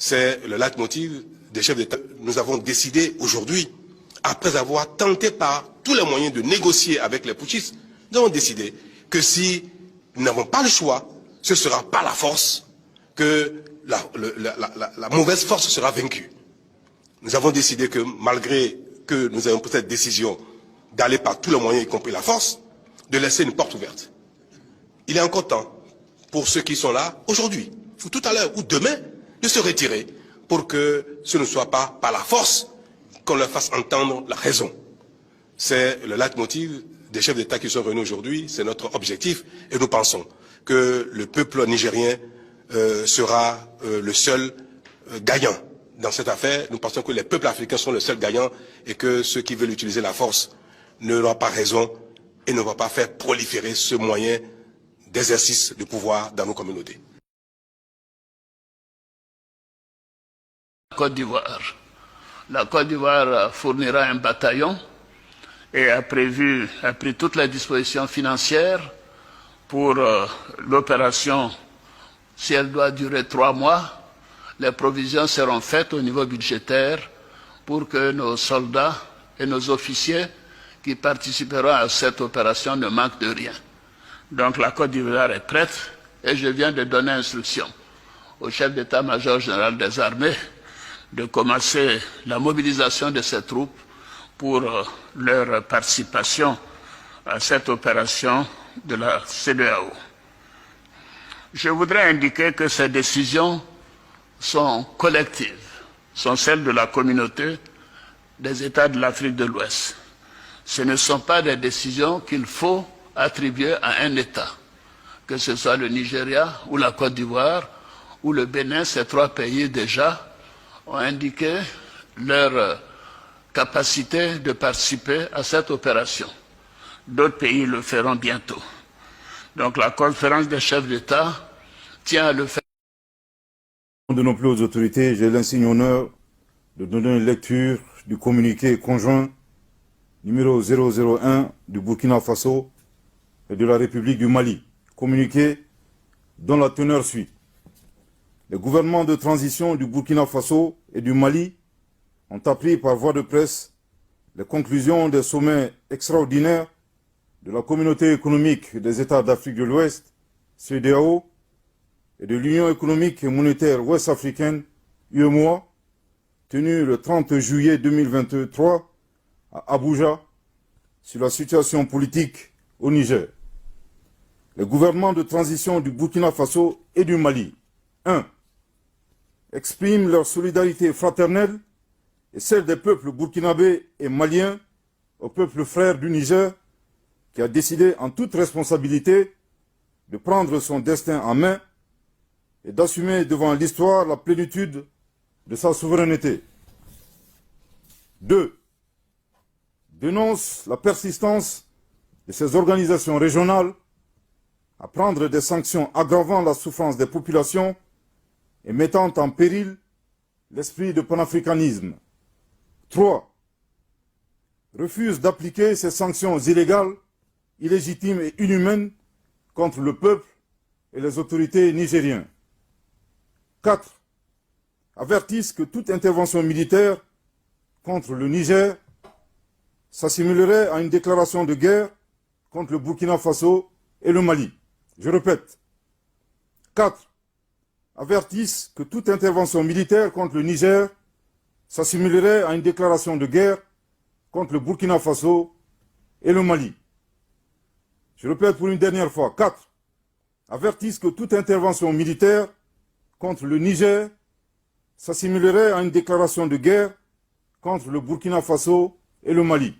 C'est le leitmotiv des chefs d'État. Nous avons décidé aujourd'hui, après avoir tenté par tous les moyens de négocier avec les putschistes, nous avons décidé que si nous n'avons pas le choix, ce sera par la force que la mauvaise force sera vaincue. Nous avons décidé que malgré que nous avons pris cette décision d'aller par tous les moyens, y compris la force, de laisser une porte ouverte. Il est encore temps pour ceux qui sont là aujourd'hui, ou tout à l'heure, ou demain, de se retirer pour que ce ne soit pas par la force qu'on leur fasse entendre la raison. C'est le leitmotiv des chefs d'État qui sont réunis aujourd'hui, c'est notre objectif et nous pensons que le peuple nigérien sera le seul gagnant dans cette affaire. Nous pensons que les peuples africains sont le seul gagnant et que ceux qui veulent utiliser la force n'auront pas raison et ne vont pas faire proliférer ce moyen d'exercice de pouvoir dans nos communautés. Côte d'Ivoire. La Côte d'Ivoire fournira un bataillon et a pris toutes les dispositions financières pour l'opération. Si elle doit durer 3 mois, les provisions seront faites au niveau budgétaire pour que nos soldats et nos officiers qui participeront à cette opération ne manquent de rien. Donc la Côte d'Ivoire est prête et je viens de donner instruction au chef d'état-major général des armées de commencer la mobilisation de ces troupes pour leur participation à cette opération de la CEDEAO. Je voudrais indiquer que ces décisions sont collectives, sont celles de la communauté des États de l'Afrique de l'Ouest. Ce ne sont pas des décisions qu'il faut attribuer à un État, que ce soit le Nigeria ou la Côte d'Ivoire ou le Bénin. Ces 3 pays déjà ont indiqué leur capacité de participer à cette opération. D'autres pays le feront bientôt. Donc la conférence des chefs d'État tient à le faire. De nos plus hautes autorités, j'ai l'insigne honneur de donner une lecture du communiqué conjoint numéro 001 du Burkina Faso et de la République du Mali. Communiqué dont la teneur suit. Les gouvernements de transition du Burkina Faso et du Mali ont appris par voie de presse les conclusions des sommets extraordinaires de la Communauté économique des États d'Afrique de l'Ouest, CEDEAO, et de l'Union économique et monétaire ouest-africaine, UEMOA, tenue le 30 juillet 2023 à Abuja, sur la situation politique au Niger. Les gouvernements de transition du Burkina Faso et du Mali, 1. Expriment leur solidarité fraternelle et celle des peuples burkinabés et maliens au peuple frère du Niger, qui a décidé en toute responsabilité de prendre son destin en main et d'assumer devant l'histoire la plénitude de sa souveraineté. 2. Dénonce la persistance de ces organisations régionales à prendre des sanctions aggravant la souffrance des populations et mettant en péril l'esprit de panafricanisme. 3. Refuse d'appliquer ces sanctions illégales, illégitimes et inhumaines contre le peuple et les autorités nigériennes. 4. Avertissent que toute intervention militaire contre le Niger s'assimilerait à une déclaration de guerre contre le Burkina Faso et le Mali. Je répète. 4. Avertissent que toute intervention militaire contre le Niger s'assimilerait à une déclaration de guerre contre le Burkina Faso et le Mali. Je répète pour une dernière fois. 4. Avertissent que toute intervention militaire contre le Niger s'assimilerait à une déclaration de guerre contre le Burkina Faso et le Mali.